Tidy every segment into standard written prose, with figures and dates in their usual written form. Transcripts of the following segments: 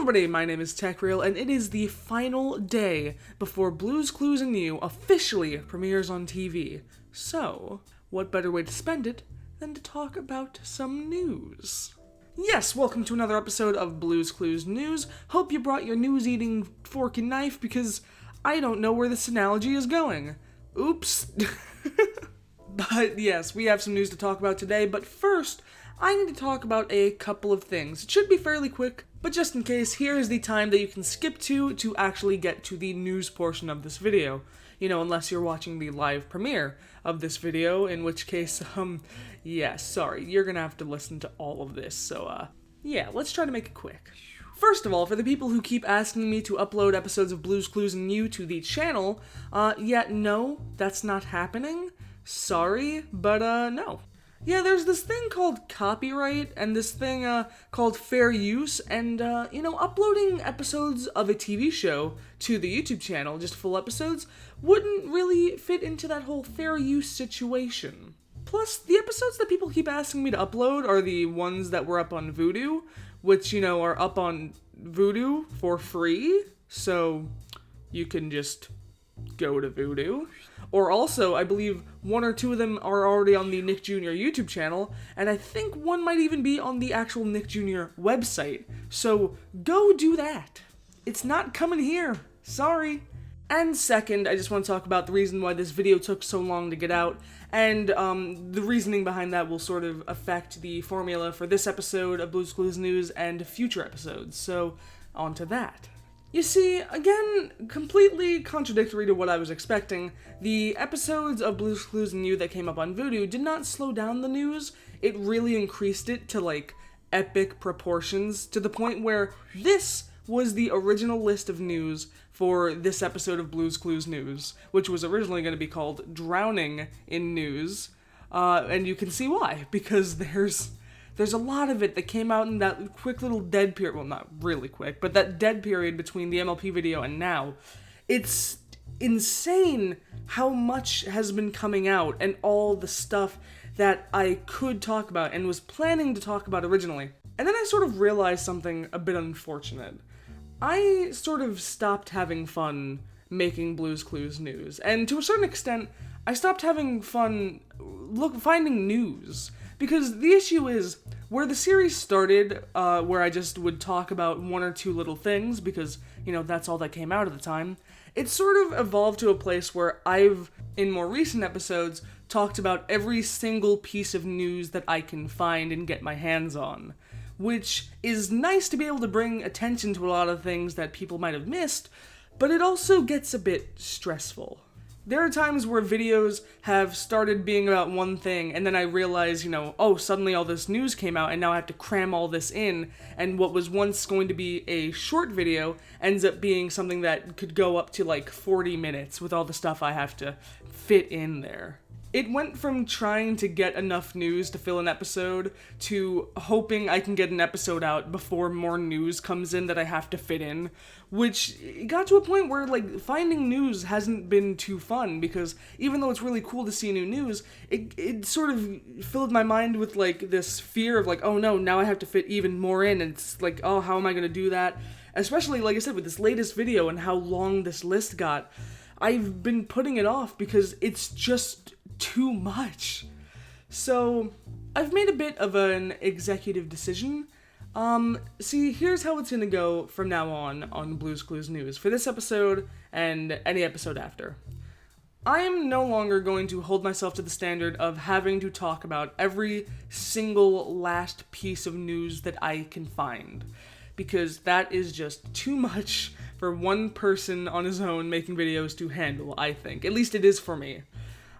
everybody, my name is TechReal, and it is the final day before Blue's Clues and You officially premieres on TV. So, what better way to spend it than to talk about some news? Yes, welcome to another episode of Blue's Clues News. Hope you brought your news-eating fork and knife, because I don't know where this analogy is going. Oops. But yes, we have some news to talk about today, but first, I need to talk about a couple of things. It should be fairly quick, but just in case, here is the time that you can skip to actually get to the news portion of this video. You know, unless you're watching the live premiere of this video, in which case, yeah, sorry, you're gonna have to listen to all of this, so, yeah, let's try to make it quick. First of all, for the people who keep asking me to upload episodes of Blue's Clues and You to the channel, yeah, no, that's not happening. Sorry, but, no. Yeah, there's this thing called copyright, and this thing, called fair use, and, you know, uploading episodes of a TV show to the YouTube channel, just full episodes, wouldn't really fit into that whole fair use situation. Plus, the episodes that people keep asking me to upload are the ones that were up on Vudu, which, you know, are up on Vudu for free, so you can just go to Vudu. Or also, I believe one or two of them are already on the Nick Jr. YouTube channel, and I think one might even be on the actual Nick Jr. website. So, go do that. It's not coming here. Sorry. And second, I just want to talk about the reason why this video took so long to get out, and the reasoning behind that will sort of affect the formula for this episode of Blue's Clues News and future episodes. So, on to that. You see, again, completely contradictory to what I was expecting, the episodes of Blue's Clues and You that came up on Vudu did not slow down the news. It really increased it to, like, epic proportions, to the point where this was the original list of news for this episode of Blue's Clues News, which was originally going to be called Drowning in News, and you can see why, because there's a lot of it that came out in that quick little dead period, well, not really quick, but that dead period between the MLP video and now. It's insane how much has been coming out and all the stuff that I could talk about and was planning to talk about originally. And then I sort of realized something a bit unfortunate. I sort of stopped having fun making Blue's Clues News, and to a certain extent, I stopped having fun finding news. Because the issue is, where the series started, where I just would talk about one or two little things, because, you know, that's all that came out at the time, it sort of evolved to a place where I've, in more recent episodes, talked about every single piece of news that I can find and get my hands on. Which is nice to be able to bring attention to a lot of things that people might have missed, but it also gets a bit stressful. There are times where videos have started being about one thing, and then I realize, you know, oh, suddenly all this news came out, and now I have to cram all this in, and what was once going to be a short video ends up being something that could go up to, like, 40 minutes with all the stuff I have to fit in there. It went from trying to get enough news to fill an episode to hoping I can get an episode out before more news comes in that I have to fit in, which got to a point where, like, finding news hasn't been too fun, because even though it's really cool to see new news, it sort of filled my mind with, like, this fear of, like, oh no, now I have to fit even more in, and it's like, oh, how am I gonna do that? Especially, like I said, with this latest video and how long this list got, I've been putting it off because it's just too much. So, I've made a bit of an executive decision. See, here's how it's gonna go from now on Blue's Clues News, for this episode and any episode after. I am no longer going to hold myself to the standard of having to talk about every single last piece of news that I can find, because that is just too much for one person on his own making videos to handle, I think. At least it is for me.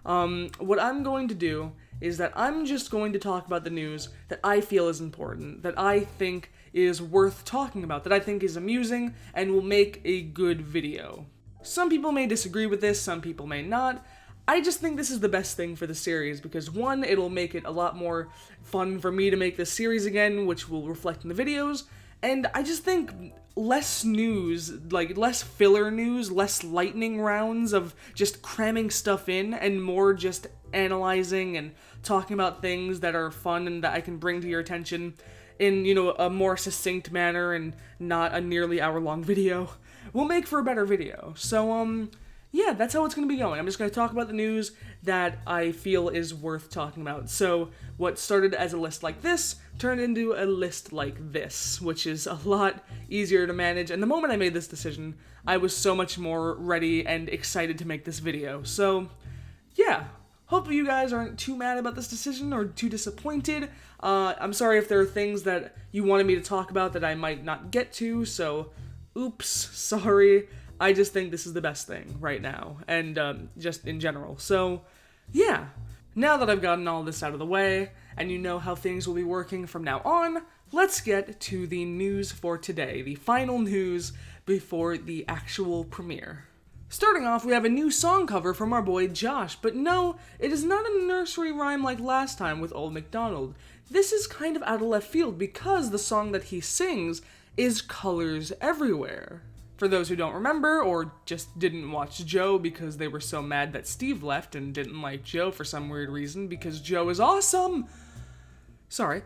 What I'm going to do is that I'm just going to talk about the news that I feel is important, that I think is worth talking about, that I think is amusing and will make a good video. Some people may disagree with this, some people may not. I just think this is the best thing for the series, because one, it'll make it a lot more fun for me to make this series again, which will reflect in the videos, and I just think less news, like less filler news, less lightning rounds of just cramming stuff in, and more just analyzing and talking about things that are fun and that I can bring to your attention in, a more succinct manner and not a nearly hour-long video will make for a better video. So, yeah, that's how it's going to be going. I'm just going to talk about the news that I feel is worth talking about. So, what started as a list like this turned into a list like this, which is a lot easier to manage. And the moment I made this decision, I was so much more ready and excited to make this video. So, yeah. Hopefully you guys aren't too mad about this decision or too disappointed. I'm sorry if there are things that you wanted me to talk about that I might not get to, so oops, sorry. I just think this is the best thing right now, and just in general. So, yeah. Now that I've gotten all this out of the way, and you know how things will be working from now on, let's get to the news for today, the final news before the actual premiere. Starting off, we have a new song cover from our boy Josh, but no, it is not a nursery rhyme like last time with Old MacDonald. This is kind of out of left field because the song that he sings is Colors Everywhere. For those who don't remember, or just didn't watch Joe because they were so mad that Steve left and didn't like Joe for some weird reason because Joe is awesome! Sorry.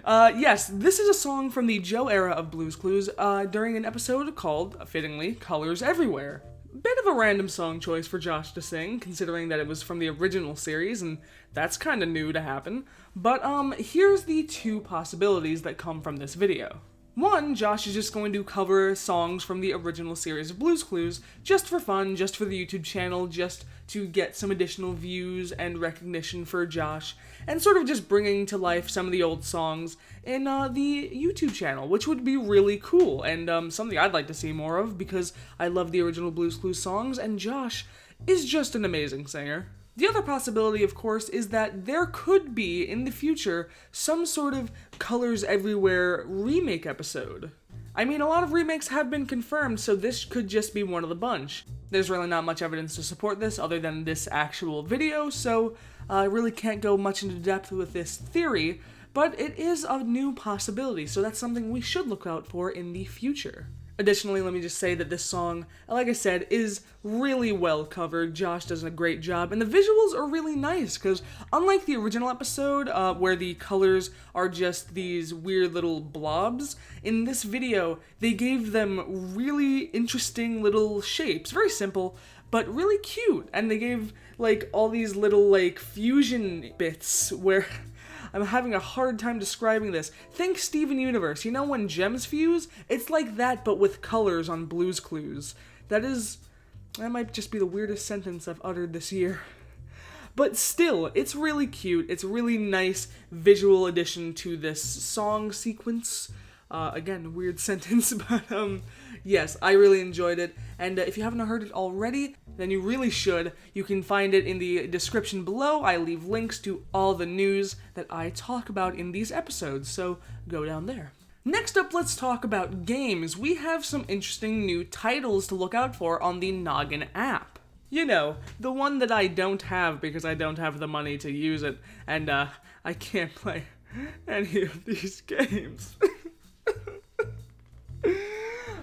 Yes, this is a song from the Joe era of Blue's Clues during an episode called, fittingly, Colors Everywhere. Bit of a random song choice for Josh to sing, considering that it was from the original series, and that's kinda new to happen. But, here's the two possibilities that come from this video. One, Josh is just going to cover songs from the original series of Blue's Clues, just for fun, just for the YouTube channel, just to get some additional views and recognition for Josh, and sort of just bringing to life some of the old songs in the YouTube channel, which would be really cool, and something I'd like to see more of, because I love the original Blue's Clues songs, and Josh is just an amazing singer. The other possibility, of course, is that there could be, in the future, some sort of Colors Everywhere remake episode. I mean, a lot of remakes have been confirmed, so this could just be one of the bunch. There's really not much evidence to support this other than this actual video, so I really can't go much into depth with this theory, but it is a new possibility, so that's something we should look out for in the future. Additionally, let me just say that this song, like I said, is really well covered. Josh does a great job, and the visuals are really nice, because unlike the original episode, where the colors are just these weird little blobs, in this video, they gave them really interesting little shapes. Very simple, but really cute, and they gave, like, all these little, like, fusion bits where... I'm having a hard time describing this. Think Steven Universe. You know when gems fuse? It's like that, but with colors on Blue's Clues. That might just be the weirdest sentence I've uttered this year. But still, it's really cute. It's a really nice visual addition to this song sequence. Again, weird sentence, but yes, I really enjoyed it. And if you haven't heard it already, then you really should. You can find it in the description below. I leave links to all the news that I talk about in these episodes, so go down there. Next up, let's talk about games. We have some interesting new titles to look out for on the Noggin App. You know, the one that I don't have because I don't have the money to use it, and I can't play any of these games.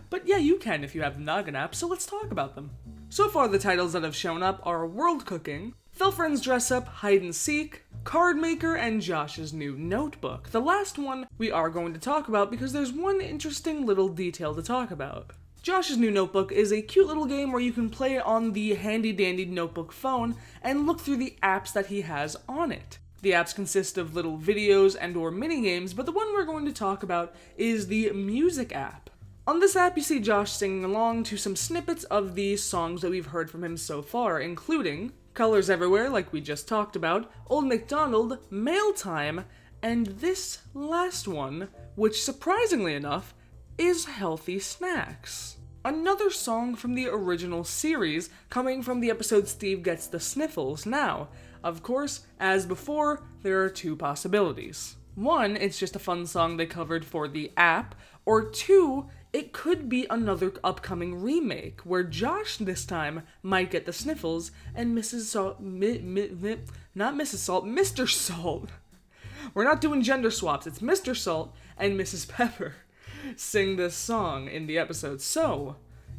But yeah, you can if you have the Noggin App, so let's talk about them. So far, the titles that have shown up are World Cooking, Fell Friends Dress Up, Hide and Seek, Card Maker, and Josh's new notebook. The last one we are going to talk about because there's one interesting little detail to talk about. Josh's new notebook is a cute little game where you can play on the handy-dandy notebook phone and look through the apps that he has on it. The apps consist of little videos and or mini-games, but the one we're going to talk about is the Music app. On this app, you see Josh singing along to some snippets of the songs that we've heard from him so far, including Colors Everywhere, like we just talked about, Old MacDonald, Mail Time, and this last one, which surprisingly enough, is Healthy Snacks. Another song from the original series, coming from the episode Steve Gets the Sniffles. Now, of course, as before, there are two possibilities. One, it's just a fun song they covered for the app, or two, it could be another upcoming remake, where Josh this time might get the sniffles, and Mrs. Salt, not Mrs. Salt, Mr. Salt. We're not doing gender swaps, it's Mr. Salt and Mrs. Pepper sing this song in the episode. So,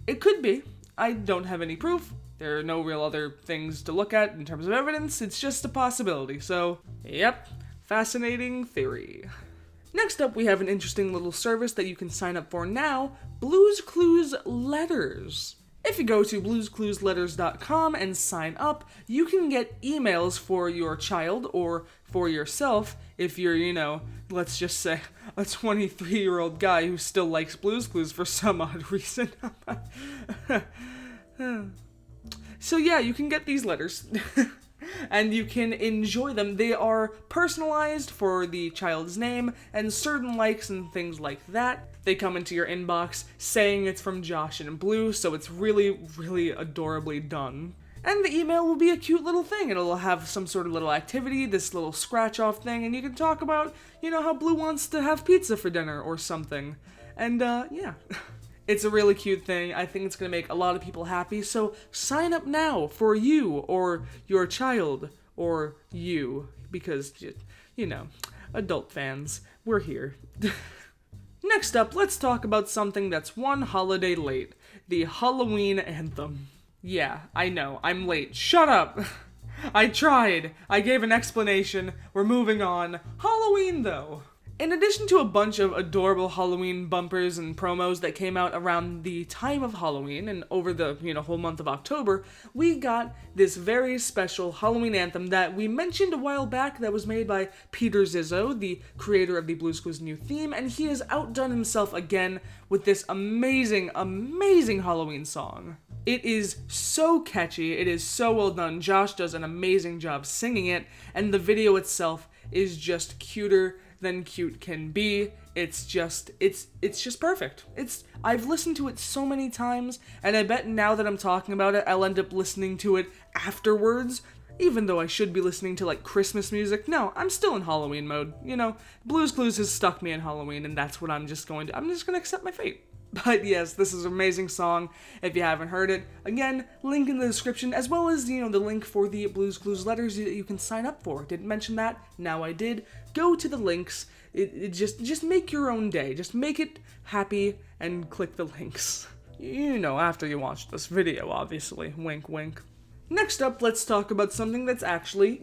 it could be. I don't have any proof. There are no real other things to look at in terms of evidence. It's just a possibility. So, yep, fascinating theory. Next up, we have an interesting little service that you can sign up for now, Blues Clues Letters. If you go to bluescluesletters.com and sign up, you can get emails for your child or for yourself if you're, let's just say, a 23-year-old guy who still likes Blues Clues for some odd reason. So yeah, you can get these letters. And you can enjoy them. They are personalized for the child's name and certain likes and things like that. They come into your inbox saying it's from Josh and Blue, so it's really, really adorably done. And the email will be a cute little thing. It'll have some sort of little activity, this little scratch-off thing, and you can talk about, how Blue wants to have pizza for dinner or something. And, yeah. It's a really cute thing. I think it's going to make a lot of people happy, so sign up now for you or your child or you, because, adult fans, we're here. Next up, let's talk about something that's one holiday late, the Halloween Anthem. Yeah, I know, I'm late. Shut up! I tried. I gave an explanation. We're moving on. Halloween, though. In addition to a bunch of adorable Halloween bumpers and promos that came out around the time of Halloween and over the, whole month of October, we got this very special Halloween anthem that we mentioned a while back that was made by Peter Zizzo, the creator of the Blues Clues new theme, and he has outdone himself again with this amazing, amazing Halloween song. It is so catchy, it is so well done, Josh does an amazing job singing it, and the video itself is just cuter than cute can be. It's just perfect. I've listened to it so many times, and I bet now that I'm talking about it, I'll end up listening to it afterwards, even though I should be listening to, Christmas music. No, I'm still in Halloween mode. Blues Clues has stuck me in Halloween, and that's what I'm just gonna accept my fate. But yes, this is an amazing song. If you haven't heard it, again, link in the description, as well as, the link for the Blues Clues letters that you can sign up for. Didn't mention that, now I did. Go to the links. It just make your own day. Just make it happy and click the links. After you watch this video, obviously. Wink, wink. Next up, let's talk about something that's actually,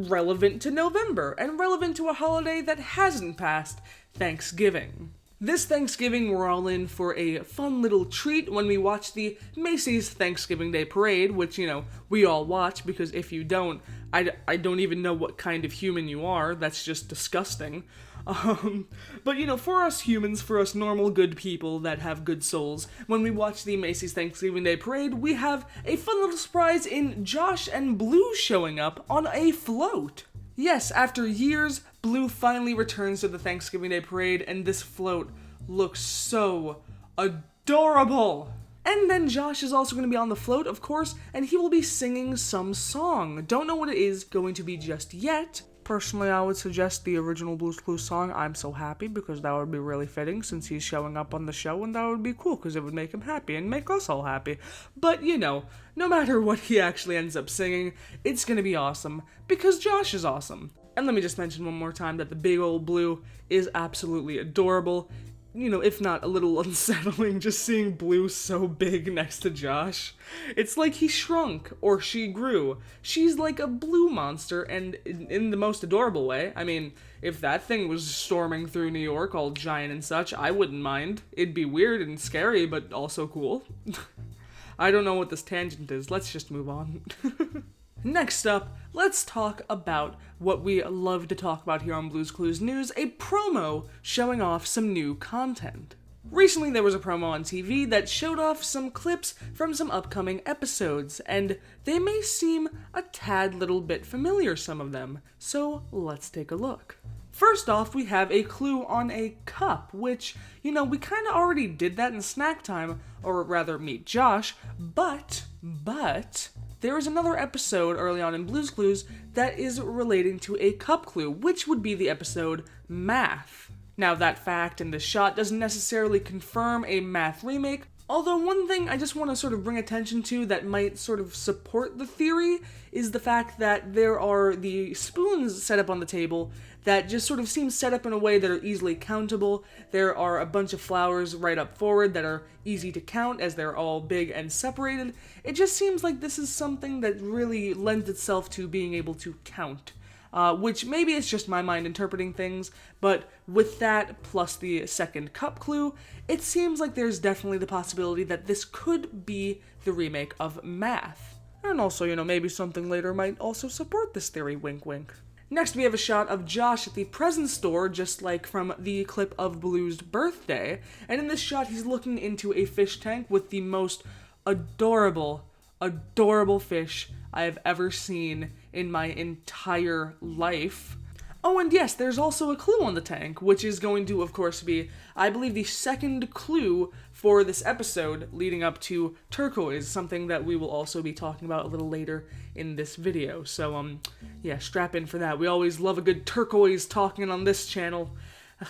relevant to November, and relevant to a holiday that hasn't passed, Thanksgiving. This Thanksgiving, we're all in for a fun little treat when we watch the Macy's Thanksgiving Day Parade, which, we all watch, because if you don't, I don't even know what kind of human you are. That's just disgusting. But, for us humans, for us normal good people that have good souls, when we watch the Macy's Thanksgiving Day Parade, we have a fun little surprise in Josh and Blue showing up on a float. Yes, after years, Blue finally returns to the Thanksgiving Day Parade, and this float looks so adorable. And then Josh is also going to be on the float, of course, and he will be singing some song. Don't know what it is going to be just yet. Personally, I would suggest the original Blues Clues song, I'm So Happy, because that would be really fitting since he's showing up on the show, and that would be cool because it would make him happy and make us all happy. But, no matter what he actually ends up singing, it's gonna be awesome because Josh is awesome. And let me just mention one more time that the big old Blue is absolutely adorable. If not a little unsettling, just seeing Blue so big next to Josh. It's like he shrunk, or she grew. She's like a blue monster, and in the most adorable way. I mean, if that thing was storming through New York all giant and such, I wouldn't mind. It'd be weird and scary, but also cool. I don't know what this tangent is, let's just move on. Next up, let's talk about what we love to talk about here on Blues Clues News, a promo showing off some new content. Recently there was a promo on TV that showed off some clips from some upcoming episodes, and they may seem a tad little bit familiar, some of them, so let's take a look. First off, we have a clue on a cup, which, we kinda already did that in Snack Time, or rather Meet Josh, but there is another episode early on in Blues Clues that is relating to a cup clue, which would be the episode Math. Now, that fact and the shot doesn't necessarily confirm a Math remake, although one thing I just want to sort of bring attention to that might sort of support the theory is the fact that there are the spoons set up on the table that just sort of seem set up in a way that are easily countable. There are a bunch of flowers right up forward that are easy to count as they're all big and separated. It just seems like this is something that really lends itself to being able to count. which maybe it's just my mind interpreting things, but with that plus the second cup clue, it seems like there's definitely the possibility that this could be the remake of Math. And also, maybe something later might also support this theory, wink wink. Next, we have a shot of Josh at the present store, just like from the clip of Blue's birthday. And in this shot, he's looking into a fish tank with the most adorable fish I have ever seen in my entire life. Oh, and yes, there's also a clue on the tank, which is going to, of course, be, I believe, the second clue for this episode leading up to turquoise, something that we will also be talking about a little later in this video. So, yeah, strap in for that. We always love a good turquoise talking on this channel.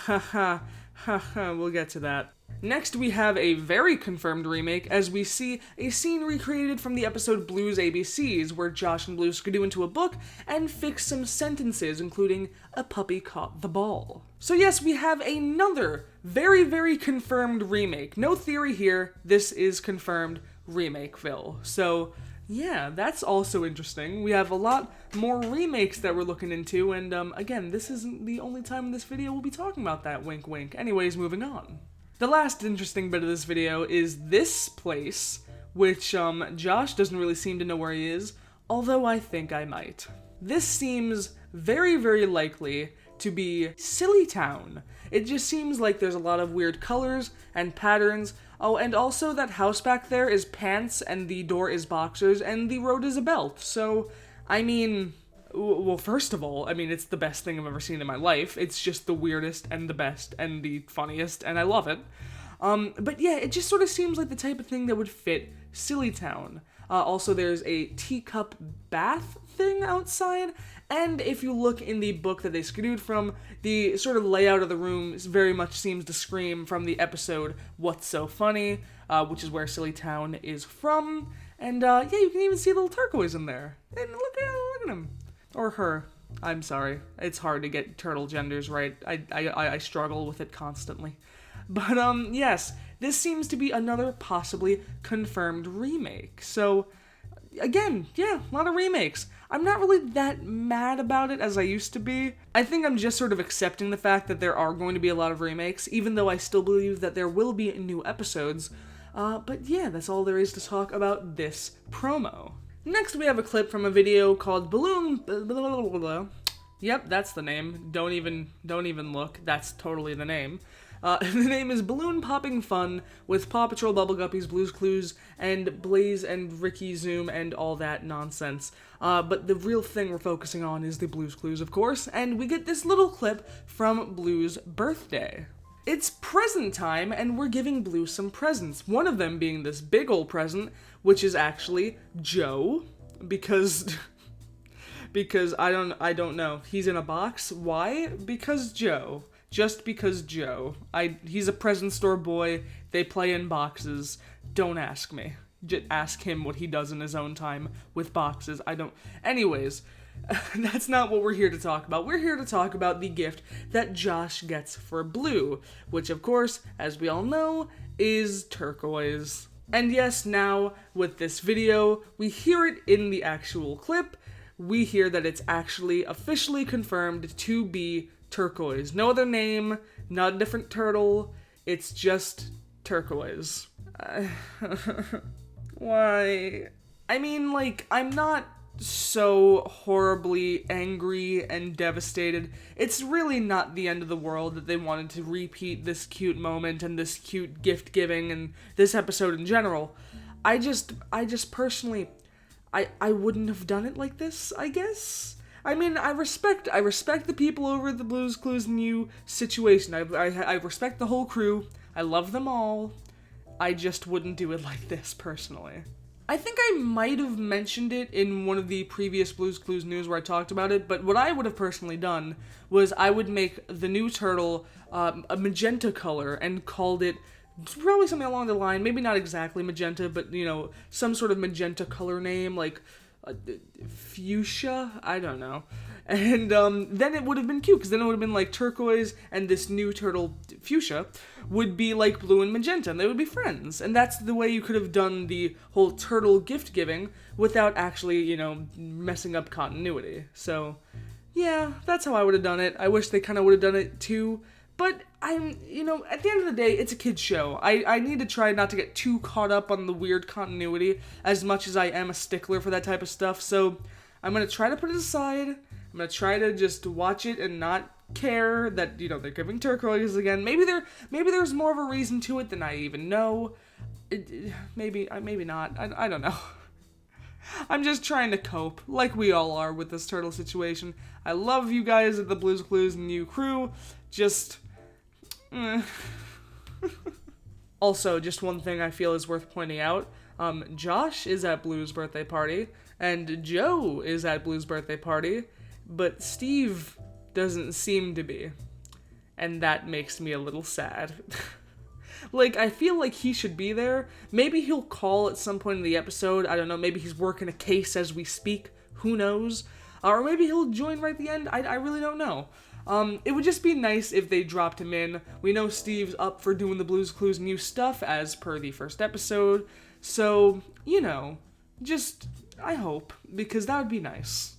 We'll get to that. Next, we have a very confirmed remake as we see a scene recreated from the episode Blue's ABCs, where Josh and Blue skidoo into a book and fix some sentences, including "a puppy caught the ball." So yes, we have another very, very confirmed remake. No theory here, this is confirmed Remakeville. So yeah, that's also interesting. We have a lot more remakes that we're looking into, and again, this isn't the only time in this video we'll be talking about that, wink wink. Anyways, moving on. The last interesting bit of this video is this place, which Josh doesn't really seem to know where he is, although I think I might. This seems very, very likely to be Silly Town. It just seems like there's a lot of weird colors and patterns. Oh, and also that house back there is pants and the door is boxers and the road is a belt. So, I mean, well, first of all, I mean, it's the best thing I've ever seen in my life. It's just the weirdest and the best and the funniest, and I love it. But yeah, it just sort of seems like the type of thing that would fit Silly Town. Also, there's a teacup bath thing outside, and if you look in the book that they skidooed from, the sort of layout of the room very much seems to scream from the episode What's So Funny, which is where Silly Town is from, and yeah, you can even see a little turquoise in there. And look at him. Or her. I'm sorry. It's hard to get turtle genders right. I struggle with it constantly. But, yes, this seems to be another possibly confirmed remake. So, again, yeah, a lot of remakes. I'm not really that mad about it as I used to be. I think I'm just sort of accepting the fact that there are going to be a lot of remakes, even though I still believe that there will be new episodes. But yeah, that's all there is to talk about this promo. Next, we have a clip from a video called Balloon... Yep, that's the name. Don't even look. That's totally the name. The name is Balloon Popping Fun with Paw Patrol, Bubble Guppies, Blue's Clues, and Blaze and Ricky Zoom and all that nonsense. But the real thing we're focusing on is the Blue's Clues, of course, and we get this little clip from Blue's birthday. It's present time, and we're giving Blue some presents. One of them being this big ol' present, which is actually Joe, because I don't know. He's in a box. Why? Because Joe. Just because Joe. He's a present store boy. They play in boxes. Don't ask me. Just ask him what he does in his own time with boxes. Anyways, that's not what we're here to talk about. We're here to talk about the gift that Josh gets for Blue, which of course, as we all know, is turquoise. And yes, now, with this video, we hear it in the actual clip. We hear that it's actually officially confirmed to be turquoise. No other name, not a different turtle, it's just turquoise. Why? I mean, like, I'm not so horribly angry and devastated. It's really not the end of the world that they wanted to repeat this cute moment and this cute gift giving and this episode in general. I just personally, I wouldn't have done it like this, I guess. I mean, I respect the people over at the Blue's Clues new situation. I respect the whole crew. I love them all. I just wouldn't do it like this, personally. I think I might have mentioned it in one of the previous Blue's Clues news where I talked about it, but what I would have personally done was I would make the new turtle a magenta color and called it probably something along the line, maybe not exactly magenta, but, you know, some sort of magenta color name, like fuchsia? I don't know. And then it would have been cute, because then it would have been like turquoise, and this new turtle, fuchsia, would be like blue and magenta, and they would be friends. And that's the way you could have done the whole turtle gift giving without actually, you know, messing up continuity. So, yeah, that's how I would have done it. I wish they kind of would have done it too. But at the end of the day, it's a kid's show. I need to try not to get too caught up on the weird continuity as much as I am a stickler for that type of stuff. So I'm going to try to put it aside. I'm going to try to just watch it and not care that, they're giving turquoise again. Maybe there's more of a reason to it than I even know. Maybe not. I don't know. I'm just trying to cope, like we all are with this turtle situation. I love you guys at the Blues Clues new crew. Also, just one thing I feel is worth pointing out. Josh is at Blue's birthday party, and Joe is at Blue's birthday party, but Steve doesn't seem to be. And that makes me a little sad. I feel like he should be there. Maybe he'll call at some point in the episode. I don't know, maybe he's working a case as we speak. Who knows? Or maybe he'll join right at the end. I really don't know. It would just be nice if they dropped him in. We know Steve's up for doing the Blues Clues new stuff as per the first episode. So, I hope, because that would be nice.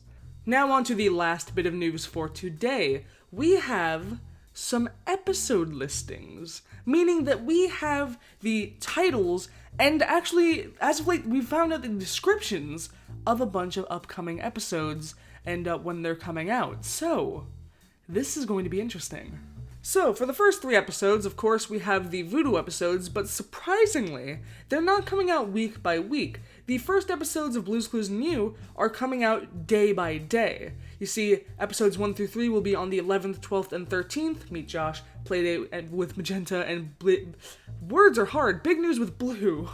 Now on to the last bit of news for today. We have some episode listings, meaning that we have the titles and actually, as of late, we found out the descriptions of a bunch of upcoming episodes and when they're coming out. So, this is going to be interesting. So, for the first 3 episodes, of course, we have the Voodoo episodes, but surprisingly, they're not coming out week by week. The first episodes of Blues Clues New are coming out day by day. You see, episodes 1 through 3 will be on the 11th, 12th, and 13th. Meet Josh, Playdate with Magenta, and words are hard. Big news with Blue.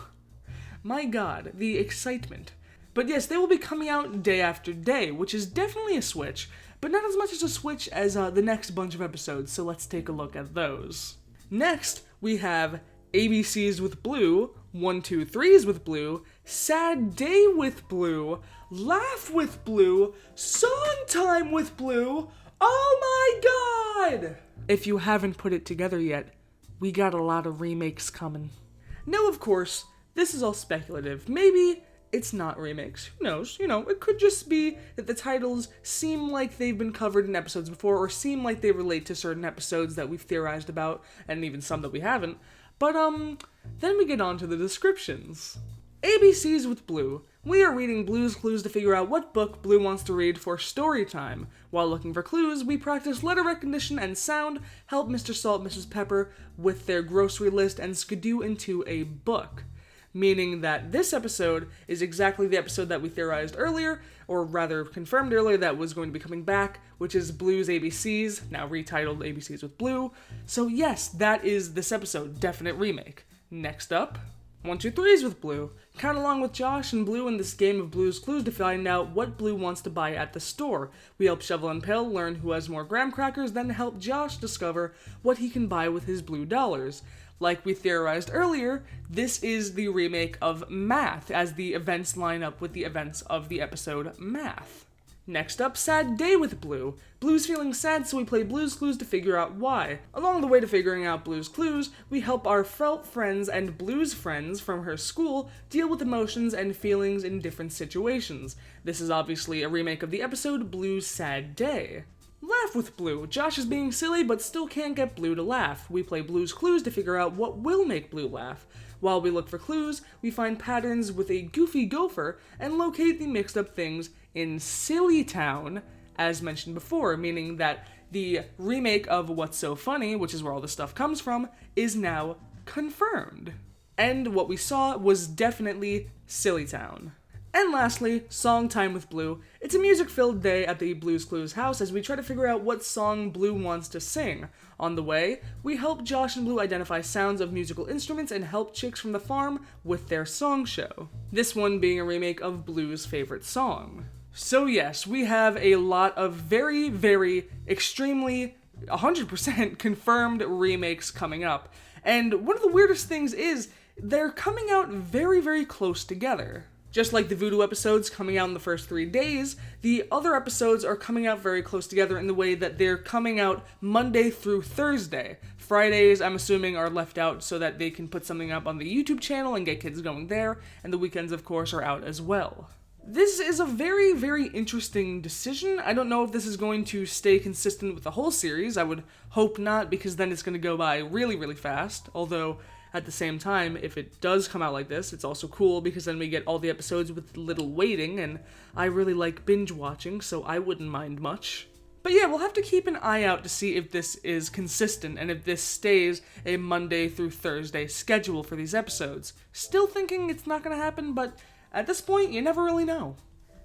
My god, the excitement. But yes, they will be coming out day after day, which is definitely a switch, but not as much as a switch as the next bunch of episodes, so let's take a look at those. Next, we have ABCs with Blue, 1, 2, 3s with Blue, Sad Day with Blue, Laugh with Blue, Song Time with Blue. Oh my god! If you haven't put it together yet, we got a lot of remakes coming. Now, of course, this is all speculative. Maybe it's not remakes. Who knows? It could just be that the titles seem like they've been covered in episodes before, or seem like they relate to certain episodes that we've theorized about, and even some that we haven't. But, then we get on to the descriptions. ABCs with Blue. We are reading Blue's Clues to figure out what book Blue wants to read for story time. While looking for clues, we practice letter recognition and sound, help Mr. Salt and Mrs. Pepper with their grocery list, and skidoo into a book. Meaning that this episode is exactly the episode that we theorized earlier, or rather confirmed earlier that was going to be coming back, which is Blue's ABCs, now retitled ABCs with Blue. So yes, that is this episode, definite remake. Next up, 1, 2, 3s with Blue. Count along with Josh and Blue in this game of Blue's Clues to find out what Blue wants to buy at the store. We help Shovel and Pail learn who has more graham crackers, then help Josh discover what he can buy with his blue dollars. Like we theorized earlier, this is the remake of Math, as the events line up with the events of the episode Math. Next up, Sad Day with Blue. Blue's feeling sad, so we play Blue's Clues to figure out why. Along the way to figuring out Blue's Clues, we help our felt friends and Blue's friends from her school deal with emotions and feelings in different situations. This is obviously a remake of the episode Blue's Sad Day. Laugh with Blue. Josh is being silly but still can't get Blue to laugh. We play Blue's Clues to figure out what will make Blue laugh. While we look for clues, we find patterns with a goofy gopher and locate the mixed up things in Silly Town, as mentioned before, meaning that the remake of What's So Funny, which is where all this stuff comes from, is now confirmed. And what we saw was definitely Silly Town. And lastly, Song Time with Blue. It's a music-filled day at the Blues Clues house as we try to figure out what song Blue wants to sing. On the way, we help Josh and Blue identify sounds of musical instruments and help chicks from the farm with their song show. This one being a remake of Blue's favorite song. So yes, we have a lot of very, very, extremely, 100% confirmed remakes coming up. And one of the weirdest things is, they're coming out very, very close together. Just like the Voodoo episodes coming out in the first 3 days, the other episodes are coming out very close together in the way that they're coming out Monday through Thursday. Fridays, I'm assuming, are left out so that they can put something up on the YouTube channel and get kids going there, and the weekends, of course, are out as well. This is a very, very interesting decision. I don't know if this is going to stay consistent with the whole series. I would hope not, because then it's going to go by really, really fast. Although, at the same time, if it does come out like this, it's also cool because then we get all the episodes with little waiting, and I really like binge watching, so I wouldn't mind much. But yeah, we'll have to keep an eye out to see if this is consistent and if this stays a Monday through Thursday schedule for these episodes. Still thinking it's not going to happen, but at this point, you never really know.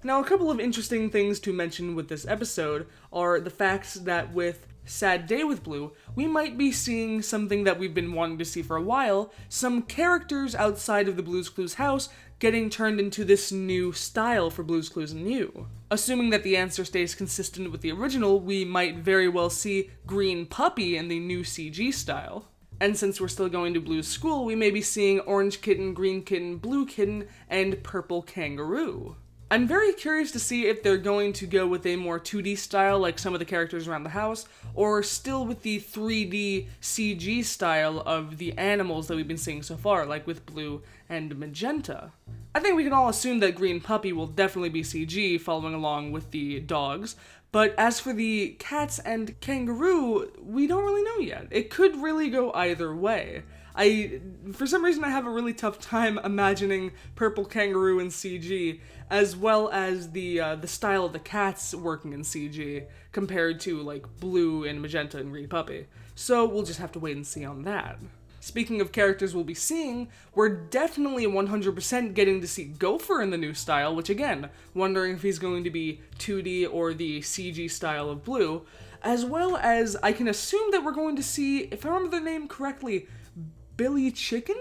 Now, a couple of interesting things to mention with this episode are the facts that with Sad Day with Blue, we might be seeing something that we've been wanting to see for a while, some characters outside of the Blue's Clues house getting turned into this new style for Blue's Clues and You. Assuming that the answer stays consistent with the original, we might very well see Green Puppy in the new CG style. And since we're still going to Blue's school, we may be seeing Orange Kitten, Green Kitten, Blue Kitten, and Purple Kangaroo. I'm very curious to see if they're going to go with a more 2D style like some of the characters around the house, or still with the 3D CG style of the animals that we've been seeing so far, like with Blue and Magenta. I think we can all assume that Green Puppy will definitely be CG following along with the dogs, but as for the cats and kangaroo, we don't really know yet. It could really go either way. For some reason, I have a really tough time imagining Purple Kangaroo in CG, as well as the style of the cats working in CG, compared to, like, Blue and Magenta and Green Puppy. So we'll just have to wait and see on that. Speaking of characters we'll be seeing, we're definitely 100% getting to see Gopher in the new style, which again, wondering if he's going to be 2D or the CG style of Blue, as well as I can assume that we're going to see, if I remember the name correctly, Billy Chicken?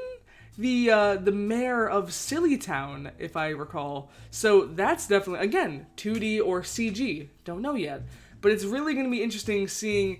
The mayor of Sillytown, if I recall. So that's definitely, again, 2D or CG, don't know yet. But it's really going to be interesting seeing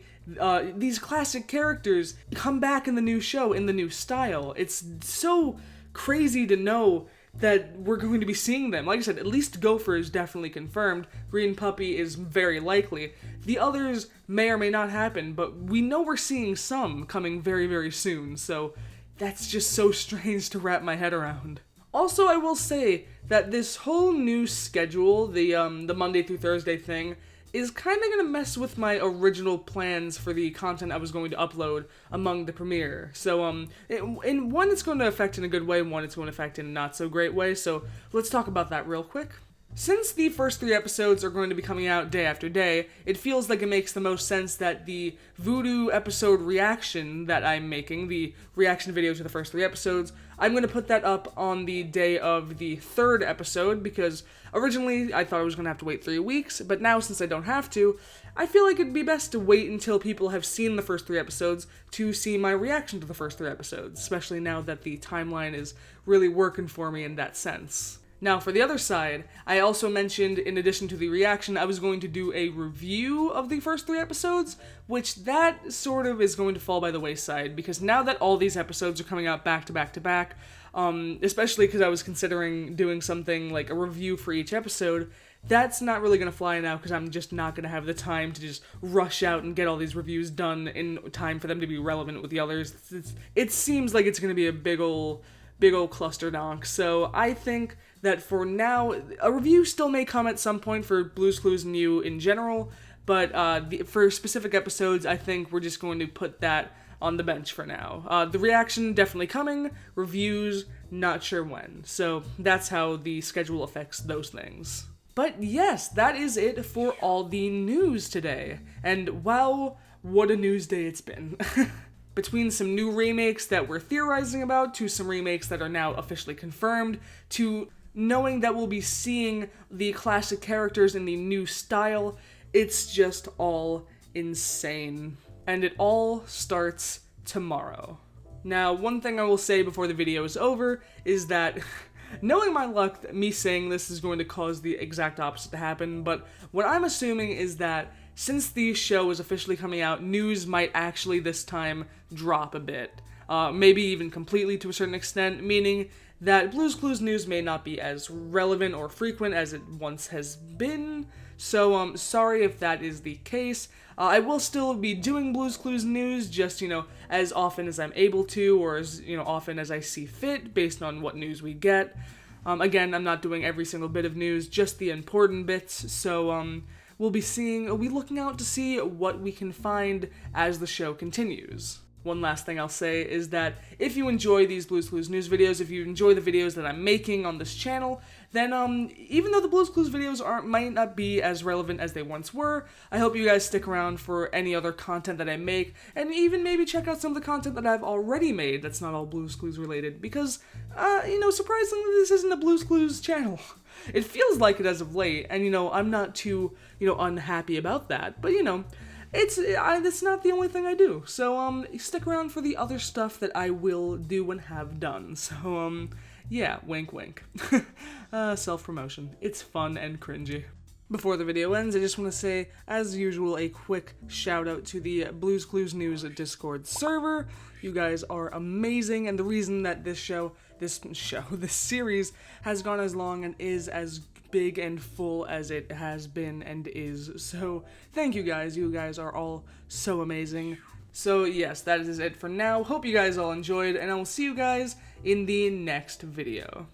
these classic characters come back in the new show, in the new style. It's so crazy to know that we're going to be seeing them. Like I said, at least Gopher is definitely confirmed. Green Puppy is very likely. The others may or may not happen, but we know we're seeing some coming very, very soon, so that's just so strange to wrap my head around. Also, I will say that this whole new schedule, the Monday through Thursday thing, is kind of going to mess with my original plans for the content I was going to upload among the premiere. So, in one, it's going to affect in a good way, and one, it's going to affect in a not so great way, so let's talk about that real quick. Since the first 3 episodes are going to be coming out day after day, it feels like it makes the most sense that the Voodoo episode reaction that I'm making, the reaction video to the first 3 episodes, I'm going to put that up on the day of the 3rd episode, because originally I thought I was going to have to wait 3 weeks, but now since I don't have to, I feel like it'd be best to wait until people have seen the first 3 episodes to see my reaction to the first 3 episodes, especially now that the timeline is really working for me in that sense. Now, for the other side, I also mentioned, in addition to the reaction, I was going to do a review of the first 3 episodes, which that sort of is going to fall by the wayside, because now that all these episodes are coming out back to back to back, especially because I was considering doing something like a review for each episode, that's not really going to fly now, because I'm just not going to have the time to just rush out and get all these reviews done in time for them to be relevant with the others. It seems like it's going to be a big ol' cluster donk, so I think that for now, a review still may come at some point for Blue's Clues and You in general, but for specific episodes, I think we're just going to put that on the bench for now. The reaction definitely coming, reviews, not sure when, so that's how the schedule affects those things. But yes, that is it for all the news today, and wow, what a news day it's been. Between some new remakes that we're theorizing about, to some remakes that are now officially confirmed, to knowing that we'll be seeing the classic characters in the new style, it's just all insane. And it all starts tomorrow. Now, one thing I will say before the video is over is that knowing my luck, me saying this is going to cause the exact opposite to happen, but what I'm assuming is that since the show is officially coming out, news might actually this time drop a bit. Maybe even completely to a certain extent, meaning that Blue's Clues news may not be as relevant or frequent as it once has been, so sorry if that is the case. I will still be doing Blue's Clues news, just, as often as I'm able to, or as, often as I see fit, based on what news we get. Again, I'm not doing every single bit of news, just the important bits, so we'll be looking out to see what we can find as the show continues. One last thing I'll say is that if you enjoy these Blue's Clues news videos, if you enjoy the videos that I'm making on this channel, then even though the Blue's Clues videos might not be as relevant as they once were, I hope you guys stick around for any other content that I make, and even maybe check out some of the content that I've already made that's not all Blue's Clues related, because, surprisingly, this isn't a Blue's Clues channel. It feels like it as of late, and, I'm not too, unhappy about that, but, it's not the only thing I do, so, stick around for the other stuff that I will do and have done, so, yeah, wink wink. Self-promotion. It's fun and cringy. Before the video ends, I just want to say, as usual, a quick shout out to the Blue's Clues News Discord server. You guys are amazing, and the reason that this series has gone as long and is as big and full as it has been and is. So, thank you guys. You guys are all so amazing. So, yes, that is it for now. Hope you guys all enjoyed, and I will see you guys in the next video.